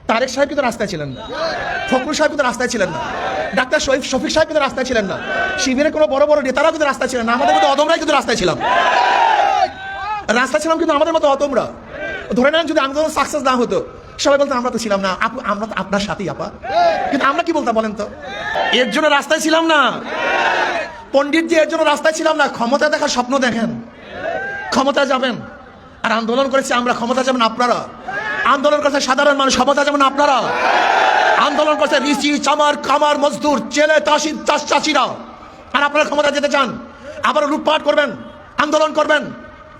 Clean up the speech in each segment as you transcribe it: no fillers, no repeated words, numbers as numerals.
তারেক সাহেব কিন্তু রাস্তায় ছিলেন না, ফখরুল সাহেব কিন্তু রাস্তায় ছিলেন না, ডাক্তার শফিক সাহেব কিন্তু রাস্তায় ছিলেন না, শিবিরের কোনো বড় বড় নেতারাও কিন্তু রাস্তায় ছিলেন না, আমাদের মতো অদমরাই কিন্তু রাস্তায় ছিলাম। রাস্তায় ছিলাম কিন্তু আমাদের মতো অদমরা। ধরে নেন যদি আন্দোলন সাকসেস না হতো, সবাই বলতো আমরা তো ছিলাম না, আমরা তো আপনার সাথেই আপা। কিন্তু আমরা কি বলতাম বলেন তো? এর জন্য রাস্তায় ছিলাম না পণ্ডিতজি, এর জন্য রাস্তায় ছিলাম না। ক্ষমতা দেখার স্বপ্ন দেখেন, ক্ষমতা যাবেন। আর আন্দোলন করেছি আমরা, ক্ষমতা যাবেন আপনারা। আন্দোলন করছে সাধারণ মানুষ, ক্ষমতা যাবেন আপনারা। আন্দোলন করছে ঋষি, চামার, কামার, মজদুর, ছেলে, চাষিরা। আর আপনারা ক্ষমতা যেতে চান, আবার লুটপাট করবেন, আন্দোলন করবেন,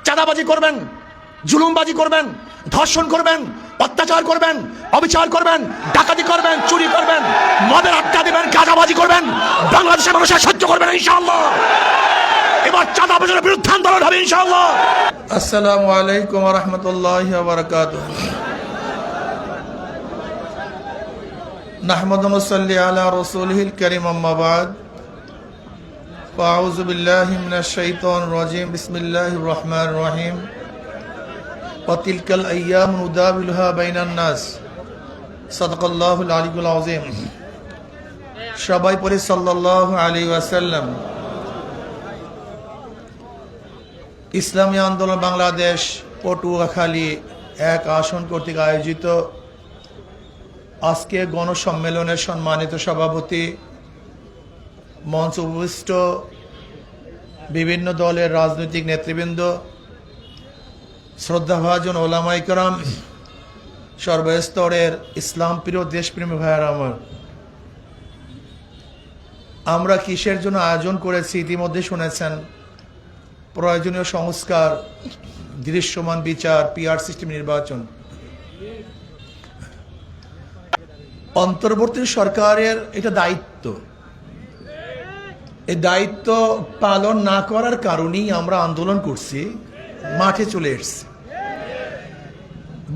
চাঁদাবাজি করবেন, জুলুমবাজি করবেন, ধর্ষণ করবেন, অত্যাচার করবেন, অবিচার করবেন, ডাকাতি করবেন, চুরি করবেন, মদের আড্ডা দেবেন, গাঁজাবাজি করবেন। বাংলাদেশের মানুষ সহ্য করবেন ইনশাআল্লাহ। এবার চাঁদাবাজির বিরুদ্ধে আন্দোলন হবে ইনশাআল্লাহ। আসসালামু আলাইকুম ওয়া রাহমাতুল্লাহি ওয়া বারাকাতুহু। নাহমাদু ওয়া নুসাল্লি আলা রাসূলিহিল কারীম, আম্মা বা'দ। ফাআউযু বিল্লাহি মিনাশ শাইতানির রাজীম। বিসমিল্লাহির রহমানির রহিম। ওয়া তিলকাল আইয়ামু নুদাবিলুহা বাইনান নাস। সাদাকাল্লাহুল আলিয়্যুল আযীম। সবাই পড়ি সাল্লাল্লাহু আলাইহি ওয়াসাল্লাম। ইসলামী আন্দোলন বাংলাদেশ পটুয়াখালী এক আসন কর্তৃক আয়োজিত আজকে গণসম্মেলনের সম্মানিত সভাপতি, মঞ্চ উপবিষ্ট বিভিন্ন দলের রাজনৈতিক নেতৃবৃন্দ, শ্রদ্ধাভাজন ওলামায়ে কেরাম, সর্বস্তরের ইসলাম প্রিয় দেশপ্রেমী ভাইয়েরা আমার, আমরা কিসের জন্য আয়োজন করেছি ইতিমধ্যে শুনেছেন। প্রয়োজনীয় সংস্কার, দৃশ্যমান বিচার, পিআর সিস্টেম, নির্বাচন। অন্তর্বর্তী সরকারের এটা দায়িত্ব। এই দায়িত্ব পালন না করার কারণেই আমরা আন্দোলন করছি, মাঠে চলে এসেছি।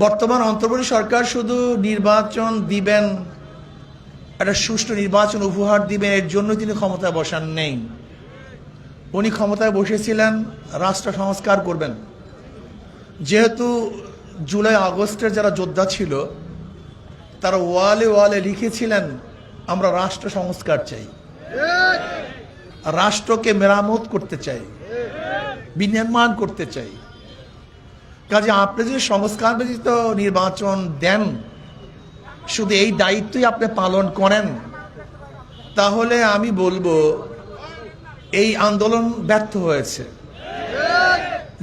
বর্তমান অন্তর্বর্তী সরকার শুধু নির্বাচন দিবেন, একটা সুষ্ঠু নির্বাচন উপহার দিবেন, এর জন্য তিনি ক্ষমতায় বসান নেই। উনি ক্ষমতায় বসেছিলেন রাষ্ট্র সংস্কার করবেন। যেহেতু জুলাই আগস্টের যারা যোদ্ধা ছিল তারা ওয়ালে ওয়ালে লিখেছিলেন আমরা রাষ্ট্র সংস্কার চাই, রাষ্ট্রকে মেরামত করতে চাই, বিনির্মাণ করতে চাই। কাজে আপনি যদি সংস্কার ব্যতীত নির্বাচন দেন, শুধু এই দায়িত্বই আপনি পালন করেন, তাহলে আমি বলবো এই আন্দোলন ব্যর্থ হয়েছে।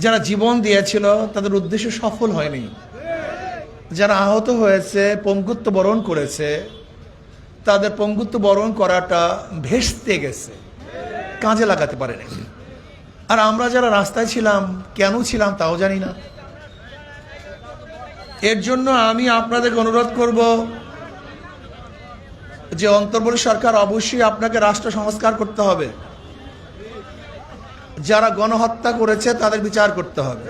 যারা জীবন দিয়েছিল তাদের উদ্দেশ্য সফল হয়নি। যারা আহত হয়েছে, পঙ্গুত্ব বরণ করেছে, তাদের পঙ্গুত্ব বরণ করাটা ভেস্তে গেছে, কাজে লাগাতে পারেনি। আর আমরা যারা রাস্তায় ছিলাম, কেন ছিলাম তাও জানি না। এর জন্য আমি আপনাদেরকে অনুরোধ করব যে অন্তর্বর্তী সরকার অবশ্যই আপনাকে রাষ্ট্র সংস্কার করতে হবে। যারা গণহত্যা করেছে তাদের বিচার করতে হবে।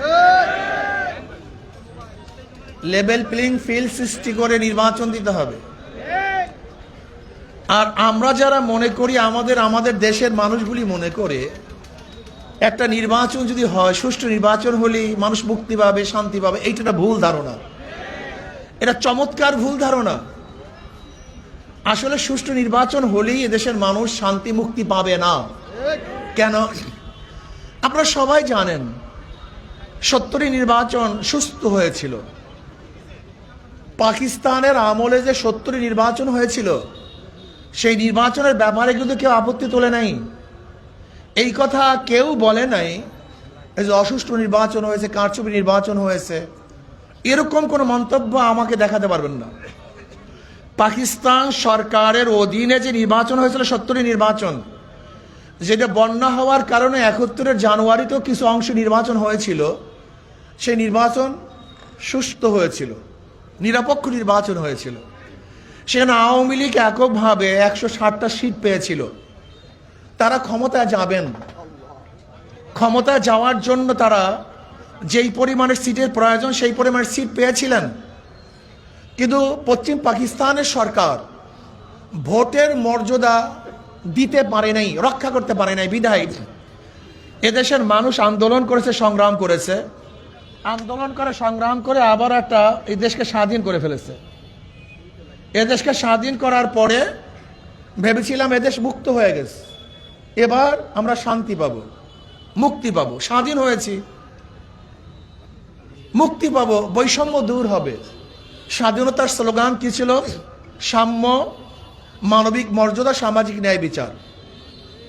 লেভেল প্লেইং ফিল্ড সৃষ্টি করে নির্বাচন দিতে হবে। আর আমরা যারা মনে করি, আমাদের দেশের মানুষগুলি মনে করে একটা নির্বাচন যদি হয়, সুষ্ঠু নির্বাচন হলেই মানুষ মুক্তি পাবে, শান্তি পাবে, এইটা ভুল ধারণা। এটা চমৎকার ভুল ধারণা। আসলে সুষ্ঠু নির্বাচন হলেই এদেশের মানুষ শান্তি মুক্তি পাবে না। কেন? আপনারা সবাই জানেন 70 নির্বাচন সুস্থ হয়েছিল। পাকিস্তানের আমলে যে 70 নির্বাচন হয়েছিল, সেই নির্বাচনের ব্যাপারে কিন্তু কেউ আপত্তি তোলে নাই। এই কথা কেউ বলে নাই যে অসুষ্ঠু নির্বাচন হয়েছে, কারচুপি নির্বাচন হয়েছে। এরকম কোনো মন্তব্য আমাকে দেখাতে পারবেন না। পাকিস্তান সরকারের অধীনে যে নির্বাচন হয়েছিল 70 নির্বাচন, যেটা বন্যা হওয়ার কারণে 71 জানুয়ারিতেও কিছু অংশ নির্বাচন হয়েছিল, সেই নির্বাচন সুষ্ঠু হয়েছিল, নিরপেক্ষ নির্বাচন হয়েছিল। সেখানে আওয়ামী লীগ এককভাবে 160টা সিট পেয়েছিল। তারা ক্ষমতায় যাবেন, ক্ষমতায় যাওয়ার জন্য তারা যেই পরিমাণের সিটের প্রয়োজন সেই পরিমাণের সিট পেয়েছিলেন। কিন্তু পশ্চিম পাকিস্তানের সরকার ভোটের মর্যাদা দিতে পারে নাই, রক্ষা করতে পারে নাই। বিধায় এদেশের মানুষ আন্দোলন করেছে, সংগ্রাম করেছে, সংগ্রাম করে আবার এই দেশকে স্বাধীন করে ফেলেছে। এদেশকে স্বাধীন করার পরে ভেবেছিলাম এদেশ মুক্ত হয়ে গেছে, এবার আমরা শান্তি পাবো, মুক্তি পাবো, স্বাধীন হয়েছি, মুক্তি পাবো, বৈষম্য দূর হবে। স্বাধীনতার স্লোগান কি ছিল? সাম্য, মানবিক মর্যাদা, সামাজিক ন্যায় বিচার।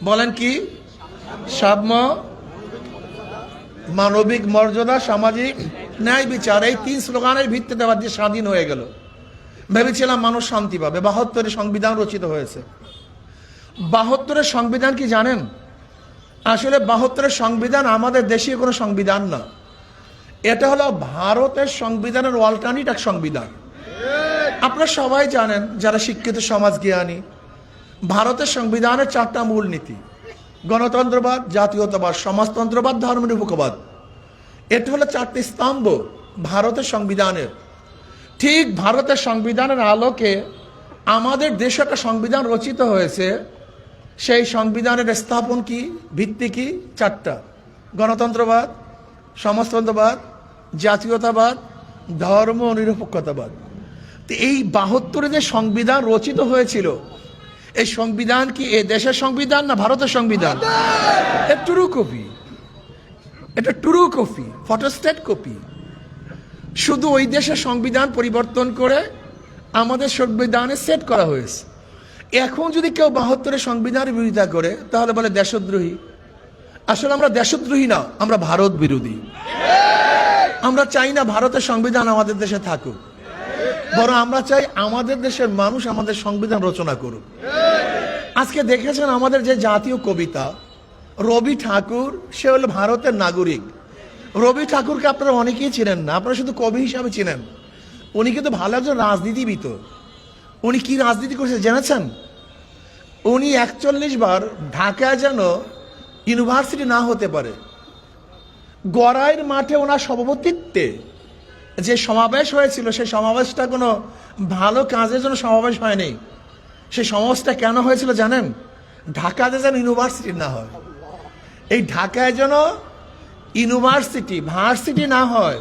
বলেন কি? সাম্য, মানবিক মর্যাদা, সামাজিক ন্যায় বিচার, এই 3 স্লোগানের ভিত্তিতে আবার যে স্বাধীন হয়ে গেল। ভেবেছিলাম মানুষ শান্তি পাবে। 72-এ সংবিধান রচিত হয়েছে। 72-এর সংবিধান কি জানেন? আসলে 72-এর সংবিধান আমাদের দেশীয় কোনো সংবিধান না, এটা হলো ভারতের সংবিধানের অল্টারনেট এক সংবিধান। আপনারা সবাই জানেন যারা শিক্ষিত সমাজ জ্ঞানী, ভারতের সংবিধানের 4টা মূলনীতি: গণতন্ত্রবাদ, জাতীয়তাবাদ, সমাজতন্ত্রবাদ, ধর্মনিরপেক্ষবাদ। এটা হলো 4টি স্তম্ভ ভারতের সংবিধানের। ঠিক ভারতের সংবিধানের আলোকে আমাদের দেশে একটা সংবিধান রচিত হয়েছে। সেই সংবিধানের স্থাপন কি, ভিত্তি কি? 4টা: গণতন্ত্রবাদ, সমাজতন্ত্রবাদ, জাতীয়তাবাদ, ধর্ম নিরপেক্ষতাবাদ। তো এই 72-এ যে সংবিধান রচিত হয়েছিল, এই সংবিধান কি এ দেশের সংবিধান না ভারতের সংবিধান? এটা ট্রু কপি, এটা ট্রু কপি, ফটোস্টেট কপি। শুধু ওই দেশের সংবিধান পরিবর্তন করে আমাদের সংবিধানে সেট করা হয়েছে। এখন যদি কেউ 72-এর সংবিধানের বিরোধিতা করে তাহলে বলে দেশদ্রোহী। আসলে আমরা দেশদ্রোহী না, আমরা ভারত বিরোধী। আমরা চাই না ভারতের সংবিধান আমাদের দেশে থাকুক, বরং আমরা চাই আমাদের দেশের মানুষ আমাদের সংবিধান রচনা করুক। আজকে দেখেছেন আমাদের যে জাতীয় কবিতা, রবি ঠাকুর, সে হলো ভারতের নাগরিক। রবি ঠাকুরকে আপনারা অনেকেই চিনেন না, আপনারা শুধু কবি হিসাবে চিনেন। উনি কিন্তু ভালো একজন রাজনীতিবিদ। উনি কি রাজনীতি করেছে জেনেছেন? উনি 41 বার ঢাকায় যেন ইউনিভার্সিটি না হতে পারে, গড়াইয়ের মাঠে ওনার সভাপতিত্বে যে সমাবেশ হয়েছিল, সেই সমাবেশটা কোনো ভালো কাজের জন্য সমাবেশ হয়নি। সেই সমাবেশটা কেন হয়েছিল জানেন? ঢাকাতে যেন ইউনিভার্সিটি না হয়, এই ঢাকায় যেন ইউনিভার্সিটি ভার্সিটি না হয়,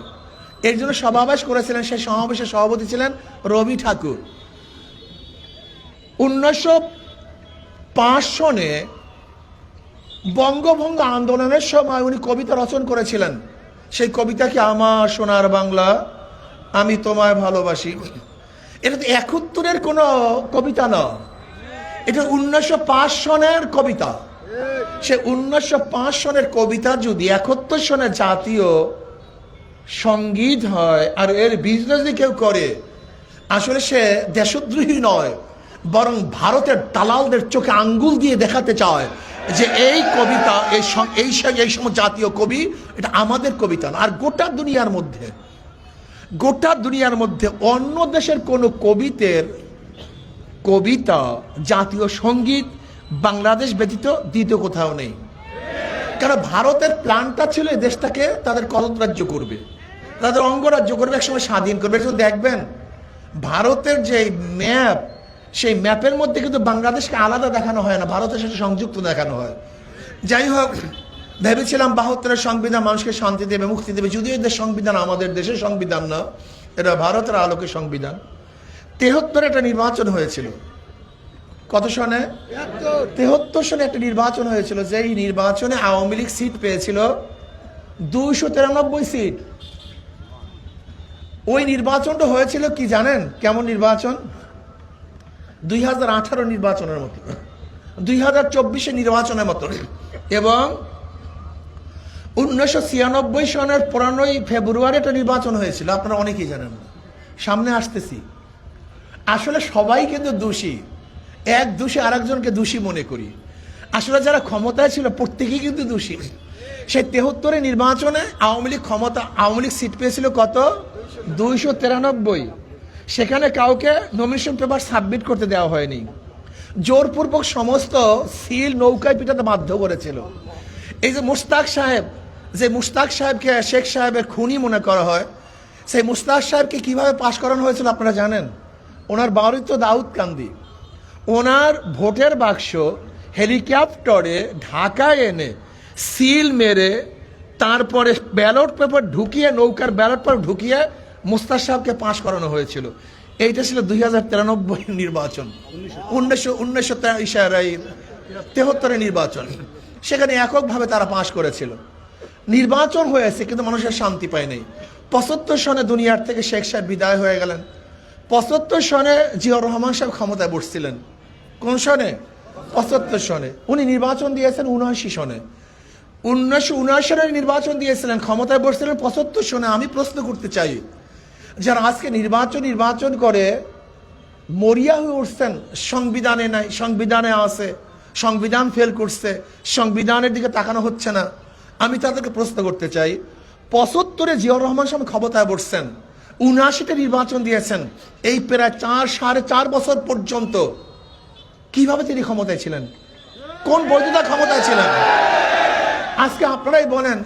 এর জন্য সমাবেশ করেছিলেন। সেই সমাবেশের সভাপতি ছিলেন রবি ঠাকুর। 1905 সনে বঙ্গভঙ্গ আন্দোলনের সময় উনি কবিতা রচনা করেছিলেন। সেই কবিতা কি? আমার সোনার বাংলা, আমি তোমায় ভালোবাসি। এটা তো 71-এর কোনো কবিতা না, এটা 1905 সনের কবিতা। সে 1905 সনের কবিতা যদি 71 সনের জাতীয় সঙ্গীত হয় আর এর বিজনেস যদি কেউ করে, আসলে সে দেশদ্রোহী নয়, বরং ভারতের দালালদের চোখে আঙ্গুল দিয়ে দেখাতে চায় যে এই কবিতা, এই সময় জাতীয় কবি, এটা আমাদের কবিতা না। আর গোটা দুনিয়ার মধ্যে অন্য দেশের কোনো কবিতা জাতীয় সঙ্গীত বাংলাদেশ ব্যতীত দ্বিতীয় কোথাও নেই। কারণ ভারতের প্ল্যানটা ছিল এই দেশটাকে তাদের কলতরাজ্য করবে, তাদের অঙ্গরাজ্য করবে, একসময় স্বাধীন করবে। একটু দেখবেন ভারতের যে ম্যাপ, সেই ম্যাপের মধ্যে কিন্তু বাংলাদেশকে আলাদা দেখানো হয় না, ভারতের সাথে সংযুক্ত দেখানো হয়। যাই হোক, ভেবেছিলাম 72-এর সংবিধান মানুষকে শান্তি দেবে, মুক্তি দেবে। যদিও এদের সংবিধান আমাদের দেশের সংবিধান না, এটা ভারতের আলোকে সংবিধান। 73-এ একটা নির্বাচন হয়েছিল। কত সনে? 73 সনে একটা নির্বাচন হয়েছিল, যেই নির্বাচনে আওয়ামী লীগ সিট পেয়েছিল 293 সিট। ওই নির্বাচনটা হয়েছিল কি জানেন? কেমন নির্বাচন? 2018 নির্বাচনের মতো, 2024 নির্বাচনের মতো। এবং 1996 সনের 15 ফেব্রুয়ারি একটা নির্বাচন হয়েছিল, আপনারা অনেকেই জানেন না, সামনে আসতেছি। আসলে সবাই কিন্তু দোষী, এক দোষী আরেকজনকে দোষী মনে করি। আসলে যারা ক্ষমতায় ছিল প্রত্যেকেই কিন্তু দোষী। সেই 73 নির্বাচনে আওয়ামী লীগ সিট পেয়েছিল কত? 293। সেখানে কাউকে নমিনেশন পেপার সাবমিট করতে দেওয়া হয়নি, জোরপূর্বক সমস্ত সিল নৌকায় পিটাতে বাধ্য করেছিল। এই যে মুস্তাক সাহেবকে শেখ সাহেবের খুনি মনে করা হয়, সেই মুস্তাক সাহেবকে কিভাবে পাশ করানো হয়েছিল আপনারা জানেন? ওনার বাড়ি তো দাউদকান্দি, ওনার ভোটের বাক্স হেলিকপ্টারে ঢাকায় এনে সিল মেরে তারপরে ব্যালট পেপার ঢুকিয়ে, নৌকার ব্যালট পেপার ঢুকিয়ে মুস্তাক সাহেবকে পাশ করানো হয়েছিল। এইটা ছিল 2093 নির্বাচন, 1973 নির্বাচন। সেখানে এককভাবে তারা পাশ করেছিল। নির্বাচন হয়েছে কিন্তু মানুষের শান্তি পায় নাই। 75 সনে দুনিয়ার থেকে শেখ সাহেব বিদায় হয়ে গেলেন। 75 সনে জিয়াউর রহমান সাহেব ক্ষমতায় বসছিলেন। কোন সনে? 75 সনে। উনি নির্বাচন দিয়েছেন 79 সনে। 1979 সনে নির্বাচন দিয়েছিলেন, ক্ষমতায় বসছিলেন 75 সনে। আমি প্রশ্ন করতে চাই, যারা আজকে নির্বাচন করে মরিয়া হয়ে উঠছেন, সংবিধানে নাই, সংবিধানে আছে, সংবিধান ফেল করছে, সংবিধানের দিকে তাকানো হচ্ছে না, আমি তাদেরকে প্রশ্ন করতে চাই, 75-এ জিয়াউর রহমান সাহেব ক্ষমতায় বসছেন, 79-তে নির্বাচন দিয়েছেন, এই প্রায় 4.5 বছর পর্যন্ত কিভাবে তিনি ক্ষমতায় ছিলেন? কোন বৈধতা ক্ষমতায় ছিলেন? আজকে আপনারাই বলেন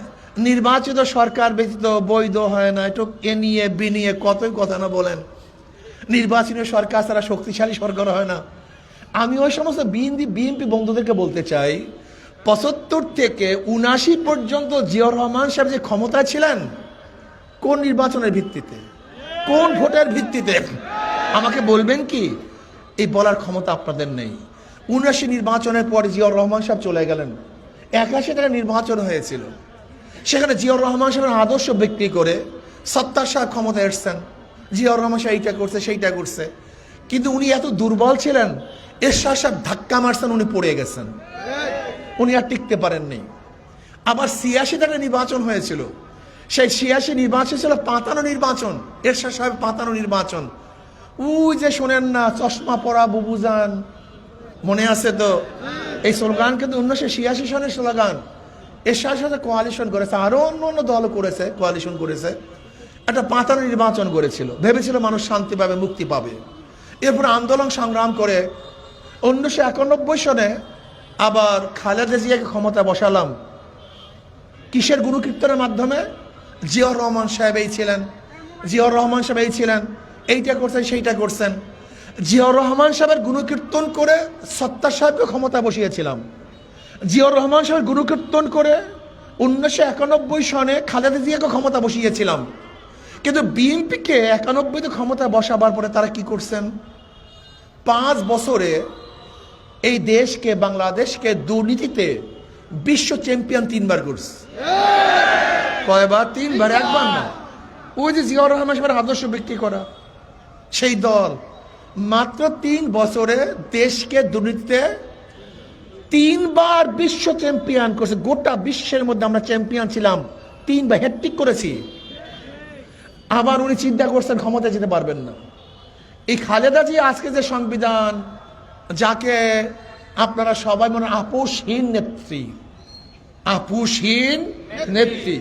নির্বাচিত সরকার ব্যতীত বৈধ হয় না, একটু এ নিয়ে বিনিয়ে কতই কথা না বলেন, নির্বাচিত সরকার ছাড়া শক্তিশালী সরকার হয় না। আমি ওই সমস্ত বিএনপি বন্ধুদেরকে বলতে চাই, 75 থেকে 79 পর্যন্ত জিয়াউর রহমান সাহেব যে ক্ষমতায় ছিলেন, কোন নির্বাচনের ভিত্তিতে, কোন ভোটের ভিত্তিতে আমাকে বলবেন কি? এই বলার ক্ষমতা আপনাদের নেই। 79 নির্বাচনের পরে জিয়াউর রহমান সাহেব চলে গেলেন। 81 নির্বাচন হয়েছিল, সেখানে জিয়াউর রহমান সাহেবের আদর্শ বিক্রি করে সত্তার সাহেব ক্ষমতায় এসছেন। জিয়াউর রহমান সাহেব এইটা করছে সেইটা করছে, কিন্তু উনি এত দুর্বল ছিলেন, এরশাদ সাহেব ধাক্কা মারছেন, উনি পড়ে গেছেন, উনি আর টিকতে পারেননি। আবার 86 নির্বাচন হয়েছিল, সেই 86 নির্বাচন ছিল পাতানো নির্বাচন, এরশাদ সাহেব পাতানো নির্বাচন। ওই যে শোনেন না, চশমা পরা বুবুজান, মনে আছে তো? এই স্লোগান কিন্তু 1986 সনের স্লোগান। এরশাদ সাথে কোয়ালিশন করেছে, আরো অন্য দল করেছে, কোয়ালিশন করেছে, একটা পাতানো নির্বাচন করেছিল, ভেবেছিল মানুষ শান্তি পাবে, মুক্তি পাবে। এরপর আন্দোলন সংগ্রাম করে 1991 সনে আবার খালেদা জিয়াকে ক্ষমতা বসালাম। কিসের গুরুকীর্তনের মাধ্যমে? জিয়াউর রহমান সাহেব এই ছিলেন, জিয়াউর রহমান সাহেব এই ছিলেন, এইটা করছেন সেইটা করছেন। জিয়াউর রহমান সাহেবের গুণকীর্তন করে সত্তার সাহেবকে ক্ষমতা বসিয়েছিলাম। জিয়াউর রহমান সাহেবের গুণকীর্তন করে 1991 সনে খালেদা জিয়াকে ক্ষমতা বসিয়েছিলাম। কিন্তু বিএনপিকে 91-তে ক্ষমতা বসাবার পরে তারা কি করছেন? 5 বছরে এই দেশকে, বাংলাদেশকে দুর্নীতিতে বিশ্ব চ্যাম্পিয়ন 3 বার করছে। কয়বার? 3 বার, একবার না। ওই যে জিয়াউর রহমান সাহেবের আদর্শ বিক্রি করা সেই দল মাত্র 3 বছরে দেশকে দুর্নীতিতে 3 বার বিশ্ব চ্যাম্পিয়ন করছে। গোটা বিশ্বের মধ্যে আমরা চ্যাম্পিয়ন ছিলাম, 3 বার হ্যাট্রিক করেছি। আবার উনি চিন্তা করছেন ক্ষমতায় যেতে পারবেন না। এই খালেদা জি আজকে যে সংবিধান, যাকে আপনারা সবাই মনে আপোষহীন নেত্রী, আপোষহীন নেত্রী,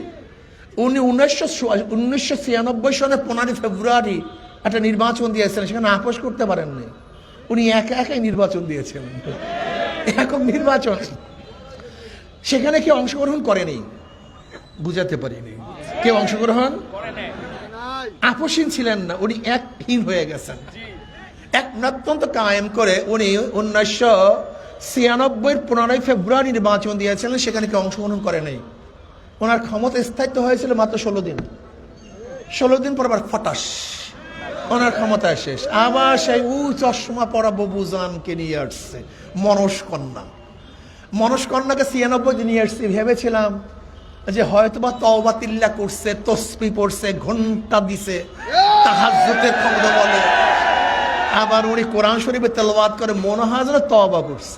উনি 1996 সনে 15 ফেব্রুয়ারি একটা নির্বাচন দিয়েছেন, সেখানে আপোষ করতে পারেননি। উনি একাই নির্বাচন দিয়েছেন, একক নির্বাচন। সেখানে কেউ অংশগ্রহণ করেনি, বুঝাতে পারিনি, কেউ অংশগ্রহণ আপোষহীন ছিলেন না, উনি একহীন হয়ে গেছেন। এক নত্যন্ত কায়েম করে উনি 1996 15 ফেব্রুয়ারি নির্বাচন দিয়েছিলেন, সেখানে কেউ অংশগ্রহণ করে নাই। ওনার ক্ষমতা স্থায়িত্ব হয়েছিল মাত্র 16 দিন। 16 দিন পর আবার ফটাস ওনার ক্ষমতা শেষ। আবার সেই চশমা পরা ববুজানকে নিয়ে আসছে, মনস্কন্যাকে 96 দিন নিয়ে আসছে। ভেবেছিলাম যে হয়তোবা তওবা তিল্লা করছে, তসবিহ পড়ছে, ঘন্টা দিছে, তাহাজ্জুদের ক্ষমতা বলে। আবার উনি কোরআন শরীফে তেলাওয়াত করে, মনে হয় যেন তওবা করছে।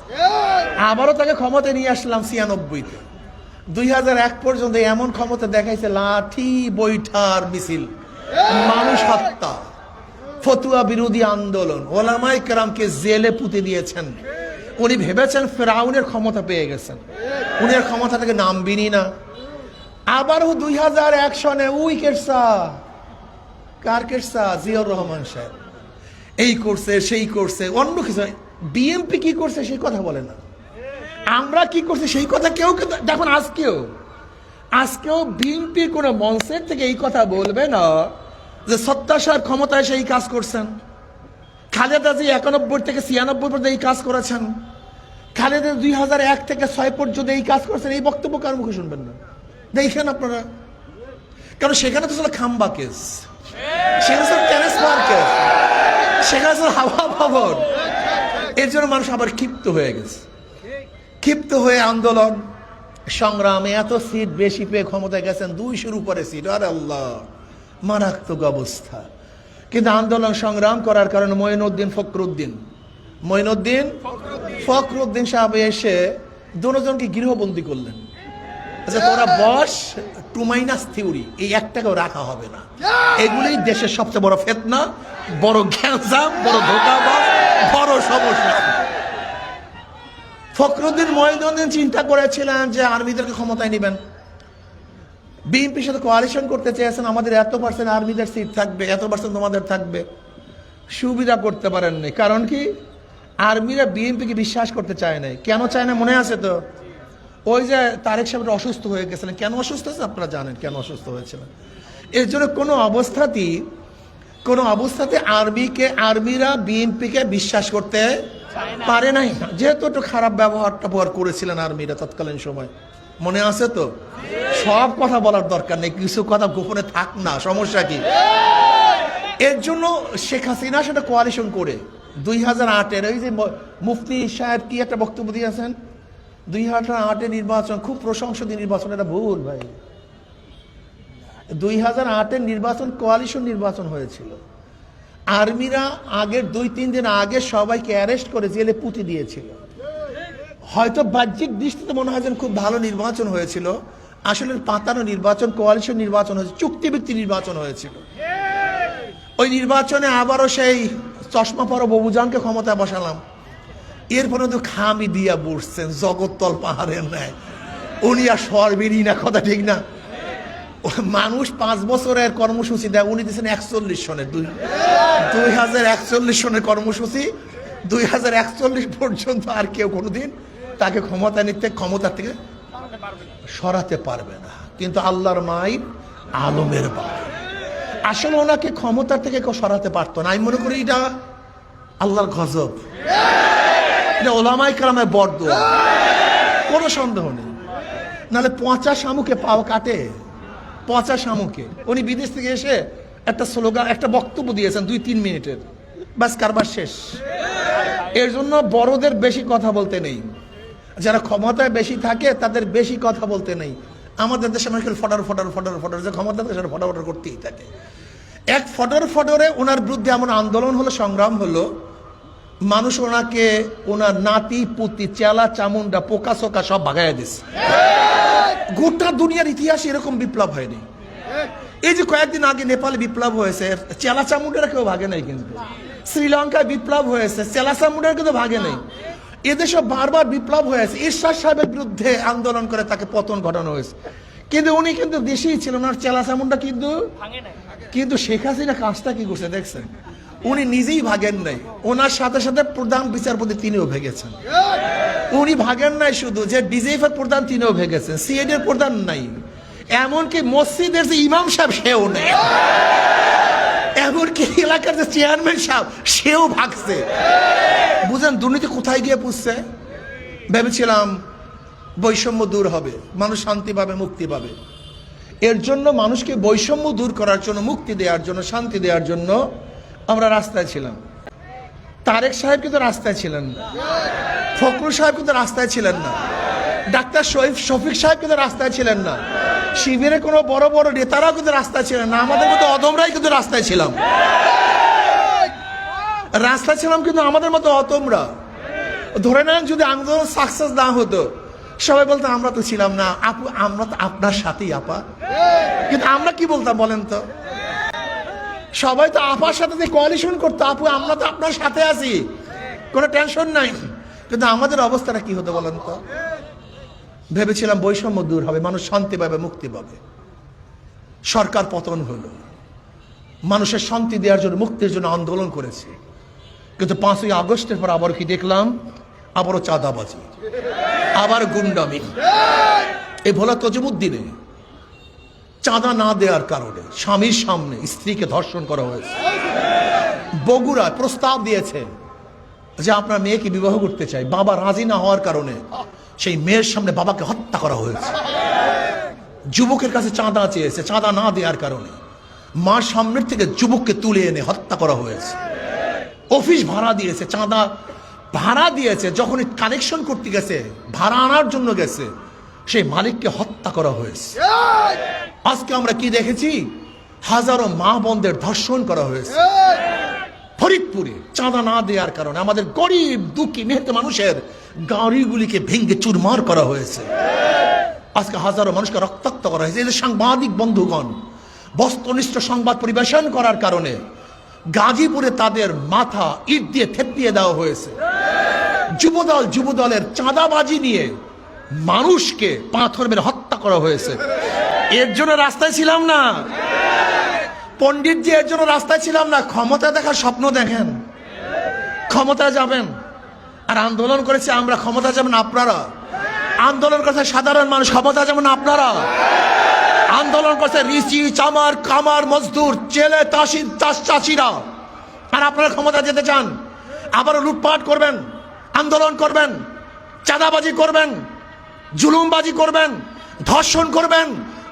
আবারও তাকে ক্ষমতায় নিয়ে আসলাম 96-তে। 2001 পর্যন্ত এমন ক্ষমতা দেখাইছে, লাঠি বৈঠার মিছিল, মানুষ হত্যা, ফতুয়া বিরোধী আন্দোলন, ওলামায়ে কেরামকে জেলে পুঁতে দিয়েছেন। উনি ভেবেছেন ফেরাউনের ক্ষমতা পেয়ে গেছেন, উনি আর ক্ষমতা থেকে নামবিনি না। আবারও 2001 সনে উই কেরসা, কার কেরসা? জিয়াউর রহমান সাহেব এই করছে সেই করছে, অন্য কিছু। বিএনপি কি করছে সেই কথা বলে না, আমরা কি করছি সেই কথা কেউ দেখুন। আজকেও বিএনপির কোন মঞ্চের থেকে এই কথা বলবে না যে সত্তার সাহেব ক্ষমতায় সেই কাজ করছেন, খালেদা জি 91 থেকে 96 পর্যন্ত এই কাজ করেছেন, খালেদা 2001 থেকে 6 পর্যন্ত এই কাজ করছেন। এই বক্তব্য কার মুখে শুনবেন না, দেখেন আপনারা। কারণ সেখানে তো ছিল খাম্বা কেস, সেখানে ছিল ট্রান্সফার কেস, শেখ হাসিনার হাওয়া ভবন। এর জন্য মানুষ আবার ক্ষিপ্ত হয়ে গেছে, ক্ষিপ্ত হয়ে আন্দোলন সংগ্রামে এত সিট বেশি পেয়ে ক্ষমতায় গেছেন, 200-র উপরে সিট। আরে আল্লাহ, মারাত্মক অবস্থা। কিন্তু আন্দোলন সংগ্রাম করার কারণে মঈনুদ্দিন ফখরুদ্দিন সাহেব এসে দুজনকে গৃহবন্দী করলেন। আচ্ছা, তোরা বস, টু মাইনাস থিওরি, এই একটাকেও রাখা হবে না। এগুলোই দেশের সবচেয়ে বড় ফিতনা, বড় গ্যাঞ্জাম, বড় ধোঁকাবাজ, বড় সমস্যা। ফখরুদ্দিন মঈনুদ্দিন চিন্তা করেছিলেন যে আর্মিদেরকে ক্ষমতায় নেবেন, বিএনপির সাথে কোয়ালিশন করতে চেয়েছেন, আমাদের এত পার্সেন্ট আর্মিদের সিট থাকবে, এত পার্সেন্ট তোমাদের থাকবে। সুবিধা করতে পারেননি। কারণ কি? আর্মিরা বিএনপিকে বিশ্বাস করতে চায় নাই। কেন চায় না মনে আছে তো? ওই যে তারেক সাহেব অসুস্থ হয়ে গেছিলেন। কেন অসুস্থ হয়েছে আপনারা জানেন, কেন অসুস্থ হয়েছিলেন। এর জন্য কোনো অবস্থাতে আর্মিরা বিএনপিকে বিশ্বাস করতে পারে নাই, যেহেতু একটু খারাপ ব্যবহার করেছিলেন আর্মিরা তৎকালীন সময়। মনে আছে তো? সব কথা বলার দরকার নেই, কিছু কথা গোপনে থাক না, সমস্যা কি? এর জন্য শেখ হাসিনা সেটা কোয়ালিশন করে 2008-এর ওই যে মুফতি সাহেব কি একটা বক্তব্য দিয়েছেন, 2008-এর নির্বাচন খুব প্রশংসনীয় নির্বাচন। এটা ভুল ভাই। 2008-এর নির্বাচন কোয়ালিশন নির্বাচন হয়েছিল। আর্মিরা আগের 2-3 দিন আগে সবাইকে অ্যারেস্ট করে জেলে পুঁতে দিয়েছিল। হয়তো বাহ্যিক দৃষ্টিতে মনে হয় যেন খুব ভালো নির্বাচন হয়েছিল, আসলে পাতানো নির্বাচন, কোয়ালিশন নির্বাচন হয়েছে, চুক্তিভিত্তিক নির্বাচন হয়েছিল। ওই নির্বাচনে আবারও সেই চশমা পরা বাবুজানকে ক্ষমতায় বসালাম। এরপরে তো খামি দিয়া বসছেন জগত্তল পাহাড়ের ন্যায়। উনি আর সরবেরই না, কথা ঠিক না? মানুষ 5 বছরের কর্মসূচি দেয়, উনি দিয়েছেন 41 সনের 2041 সনের কর্মসূচি। 2041 পর্যন্ত আর কেউ কোনোদিন তাকে ক্ষমতার থেকে সরাতে পারবে না। কিন্তু আল্লাহর মাই আলমের ভাই, আসলে ওনাকে ক্ষমতার থেকে কেউ সরাতে পারতো না। আমি মনে করি এটা আল্লাহর গজব, এটা ওলামায়ে কেরামের বরদোয়া, কোনো সন্দেহ নেই। নাহলে পচা শামুকে পাও কাটে, পচা শামুকে। উনি বিদেশ থেকে এসে একটা স্লোগান, একটা বক্তব্য দিয়েছেন 2-3 মিনিটের, বাস কারবার শেষ। এর জন্য বড়দের বেশি কথা বলতে নেই, যারা ক্ষমতায় বেশি থাকে তাদের বেশি কথা বলতে নেই। আমাদের দেশে মানুষ ফটার যে ক্ষমতা থাকে সেটা ফটাফট করতেই থাকে। এক ফটরে ওনার বিরুদ্ধে এমন আন্দোলন হলো, সংগ্রাম হলো, মানুষ ওনাকে, ওনার নাতি পুতি, চেলা চামুন্ডা, পোকা সোকা সব ভাগাইয়া দিছে। গোটা দুনিয়ার ইতিহাসে এরকম বিপ্লব হয়নি। এই যে কয়েকদিন আগে নেপালে বিপ্লব হয়েছে, চেলা চামুন্ডারা কেউ ভাগে নাই। কিন্তু শ্রীলঙ্কায় বিপ্লব হয়েছে, চেলা চামুন্ডারা কিন্তু ভাগে নাই। এদেশে বারবার বিপ্লব হয়েছে, ঈশ্বর সাহেবের বিরুদ্ধে আন্দোলন করে তাকে পতন ঘটানো হয়েছে। কিন্তু উনি কিন্তু দেশেই ছিলেন, আর চেলা চামুন্ডা কিন্তু শেখ হাসিনা কাজটা কি করছে দেখছেন? উনি নিজেই ভাগেন নাই, ওনার সাথে সাথে প্রধান বিচারপতি তিনিও ভেগেছেন। উনি ভাগেন নাই শুধু, যে ডিজিএফ এর প্রধান তিনিও ভেগেছেন, সিআইডি এর প্রধান নাই, এমনকি মসজিদের যে ইমাম সাহেব সেও নেই, এমনকি এলাকার যে চেয়ারম্যান সাহেব সেও ভাগছে। বুঝেন দুর্নীতি কোথায় গিয়ে পুষছে? ভেবেছিলাম বৈষম্য দূর হবে, মানুষ শান্তি পাবে, মুক্তি পাবে। এর জন্য মানুষকে বৈষম্য দূর করার জন্য, মুক্তি দেওয়ার জন্য, শান্তি দেওয়ার জন্য আমরা রাস্তায় ছিলাম। তারেক সাহেব কিন্তু রাস্তায় ছিলেন না, ফখরুল সাহেব কিন্তু রাস্তায় ছিলেন না, ডাক্তার শফিক সাহেব কিন্তু রাস্তায় ছিলেন না, শিবিরের কোনো বড় বড় নেতারাও কিন্তু রাস্তায় ছিলেন না, আমাদের মতো অদমরাই কিন্তু রাস্তায় ছিলাম। রাস্তায় ছিলাম কিন্তু আমাদের মতো অতমরা। ধরে নেন যদি আন্দোলন সাকসেস না হতো, সবাই বলতো আমরা তো ছিলাম না, আপু আমরা তো আপনার সাথেই আপা। কিন্তু আমরা কি বলতাম বলেন তো? সবাই তো আপার সাথে কোয়ালিশন করতো, আপু আমরা তো আপনার সাথে আছি, কোনো টেনশন নাই। কিন্তু আমাদের অবস্থাটা কি হতো বলেন তো? ভেবেছিলাম বৈষম্য দূর হবে, মানুষ শান্তি পাবে, মুক্তি পাবে। সরকার পতন হলো, মানুষের শান্তি দেওয়ার জন্য, মুক্তির জন্য আন্দোলন করেছে। কিন্তু 5ই আগস্টের পর আবার কি দেখলাম? আবারও চাঁদাবাজি, আবার গুন্ডামি। এই ভোলা তজিমুদ্দিনে চাঁদা না দেওয়ার কারণে স্বামীর সামনে স্ত্রীকে ধর্ষণ করা হয়েছে। বগুড়া প্রস্তাব দিয়েছে যে আপনার মেয়েকে বিবাহ করতে চাই, বাবা রাজি না হওয়ার কারণে সেই মেয়ের সামনে বাবাকে হত্যা করা হয়েছে। যুবকের কাছে চাঁদা চেয়েছে, চাঁদা না দেওয়ার কারণে মার সামনের থেকে যুবককে তুলে এনে হত্যা করা হয়েছে। অফিস ভাড়া দিয়েছে, চাঁদা ভাড়া দিয়েছে, যখন কানেকশন করতে গেছে, ভাড়া আনার জন্য গেছে, সেই মালিককে হত্যা করা হয়েছে। আজকে আমরা কি দেখেছি? হাজারো মা বোনদের ধর্ষণ করা হয়েছে ফরিদপুরে চাঁদা না দেওয়ার কারণে। আমাদের গরিব দুঃখী মেহনতি মানুষের গাড়িগুলিকে ভেঙে চুরমার করা হয়েছে। আজকে হাজারো মানুষকে রক্তাক্ত করা হয়েছে। এই যে সাংবাদিক বন্ধুগণ বস্তুনিষ্ঠ সংবাদ পরিবেশন করার কারণে গাজীপুরে তাদের মাথা ইট দিয়ে থেতলিয়ে দেওয়া হয়েছে। যুবদলের চাঁদাবাজি নিয়ে মানুষকে পাথর মেরে হত্যা করা হয়েছে। এর জন্য রাস্তায় ছিলাম না পণ্ডিতজি, এর জন্য রাস্তায় ছিলাম না। ক্ষমতা দেখার স্বপ্ন দেখেন, ক্ষমতা যাবেন। আর আন্দোলন করেছে আমরা, ক্ষমতা যাবেন আপনারা। আন্দোলন করছে সাধারণ মানুষ, ক্ষমতা যেমন আপনারা। আন্দোলন করছে রিচি, চামার, কামার, মজদুর, জেলে, চাষিরা। আর আপনারা ক্ষমতা যেতে চান, আবারও লুটপাট করবেন, আন্দোলন করবেন, চাঁদাবাজি করবেন, জুলুমবাজি করবেন, ধর্ষণ করবেন,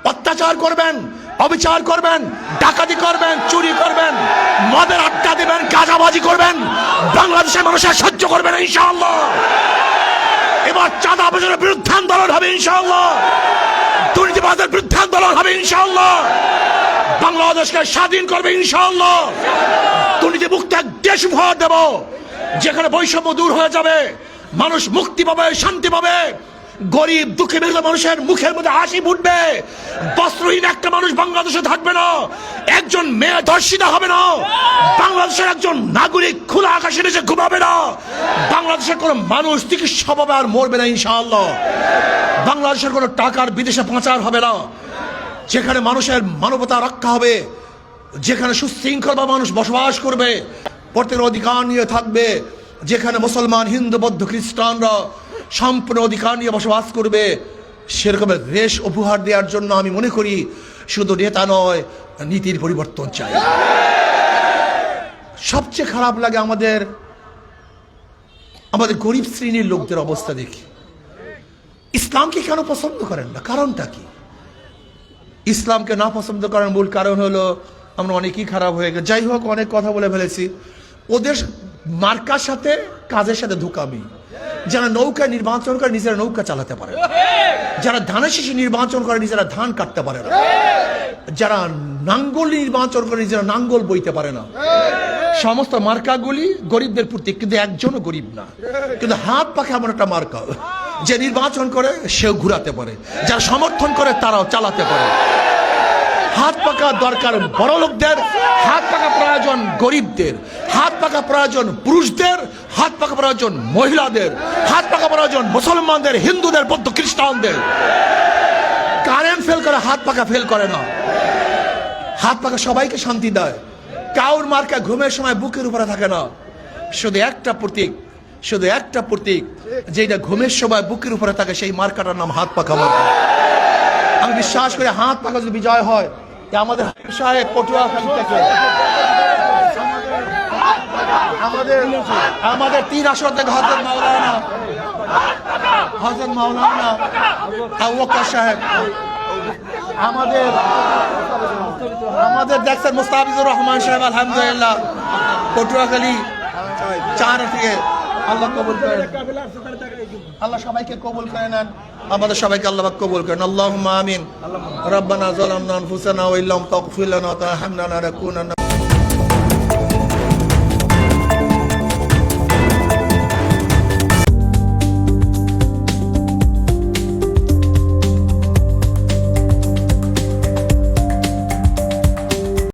অত্যাচার করবেন, অবিচার করবেন, ডাকাতি করবেন, চুরি করবেন, মদের আড্ডা দিবেন, গাঁজাবাজি করবেন। বাংলাদেশের মানুষের সহ্য করবেন ইনশাআল্লাহ। এবার চাঁদাবাজের বিরুদ্ধে আন্দোলন হবে ইনশাআল্লাহ, দুর্নীতিবাজের বিরুদ্ধে আন্দোলন হবে ইনশাআল্লাহ। বাংলাদেশকে স্বাধীন করবে ইনশাআল্লাহ। দুর্নীতিমুক্ত এক দেশ উপহার দেব, যেখানে বৈষম্য দূর হয়ে যাবে, মানুষ মুক্তি পাবে, শান্তি পাবে, গরিব দুঃখী মেহনত মানুষের মুখের মধ্যে হাসি ফুটবে। বস্ত্রহীন একটা মানুষ বাংলাদেশে থাকবে না, একজন মেয়ে ধর্ষিতা হবে না, বাংলাদেশের একজন নাগরিক খোলা আকাশের নিচে ঘুমাবে না, বাংলাদেশের কোনো মানুষ চিকিৎসাভাবে আর মরবে না ইনশাআল্লাহ। বাংলাদেশের কোনো টাকার বিদেশে পাচার হবে না, যেখানে মানুষের মানবতা রক্ষা হবে, যেখানে সুশৃঙ্খলভাবে মানুষ বসবাস করবে, প্রত্যেকের অধিকার নিয়ে থাকবে, যেখানে মুসলমান, হিন্দু, বৌদ্ধ, খ্রিস্টানরা সম্পূর্ণ অধিকার নিয়ে বসবাস করবে, সেরকমের দেশ উপহার দেওয়ার জন্য আমি মনে করি শুধু নেতা নয়, নীতির পরিবর্তন চাই। সবচেয়ে খারাপ লাগে আমাদের গরিব শ্রেণীর লোকদের অবস্থা দেখি। ইসলামকে কেন পছন্দ করেন না? কারণটা কি? ইসলামকে না পছন্দ করার মূল কারণ হলো আমরা অনেকেই খারাপ হয়ে গেছে। যাই হোক, অনেক কথা বলে ফেলেছি। ওদের মার্কার সাথে কাজের সাথে ধোঁকামি। যারা নৌকায় নির্বাচন করে নিজেরা নৌকা চালাতে পারে না, যারা ধানের শীষে নির্বাচন করে নিজেরা ধান কাটতে পারে না, যারা নাঙ্গল নির্বাচন করে নিজেরা নাঙ্গল বইতে পারে না। সমস্ত মার্কাগুলি গরিবদের প্রতীক, কিন্তু একজনও গরিব না। কিন্তু হাত পাখা এমন একটা মার্কা, যে নির্বাচন করে সেও ঘুরাতে পারে, যারা সমর্থন করে তারাও চালাতে পারে। হাত পাকা দরকার বড় লোকদের, হাত পাকা প্রয়োজন গরিবদের, হাত পাকা প্রয়োজন পুরুষদের, হাত পাকা প্রয়োজন মহিলাদের, হাত পাকা প্রয়োজন মুসলমানদের, হিন্দুদের, বৌদ্ধ, খ্রিস্টানদের। কারেন্ট ফেল করে, হাত পাকা ফেল করে না। হাত পাকা সবাইকে শান্তি দেয়। কাউর মার্কা ঘুমের সময় বুকের উপরে থাকে না। শুধু একটা প্রতীক, শুধু একটা প্রতীক, যেটা ঘুমের সময় বুকের উপরে থাকে, সেই মার্কাটার নাম হাত পাকা মার্কা। আমি বিশ্বাস করি হাত পাকা যদি বিজয় হয়, আমাদের সাহেব পটুয়াখালী থেকে আমাদের 3 আসর থেকে হযরত মাওলানা আবু বকর সাহেব, আমাদের দেখছেন মুস্তাফিজুর রহমান সাহেব, আলহামদুলিল্লাহ পটুয়াখালী 4 থেকে। আল্লাহ কবুল করেন, আল্লাহ সবাইকে কবুল করে নেন, আমাদের সবাইকে আল্লাহ পাক কবুল করেন। আল্লাহুম্মা আমিন। রব্বানা যালামনা আনফুসানা ওয়া ইল্লাম তাগফির লানা ওয়া তারহামনা লানাকুনান্না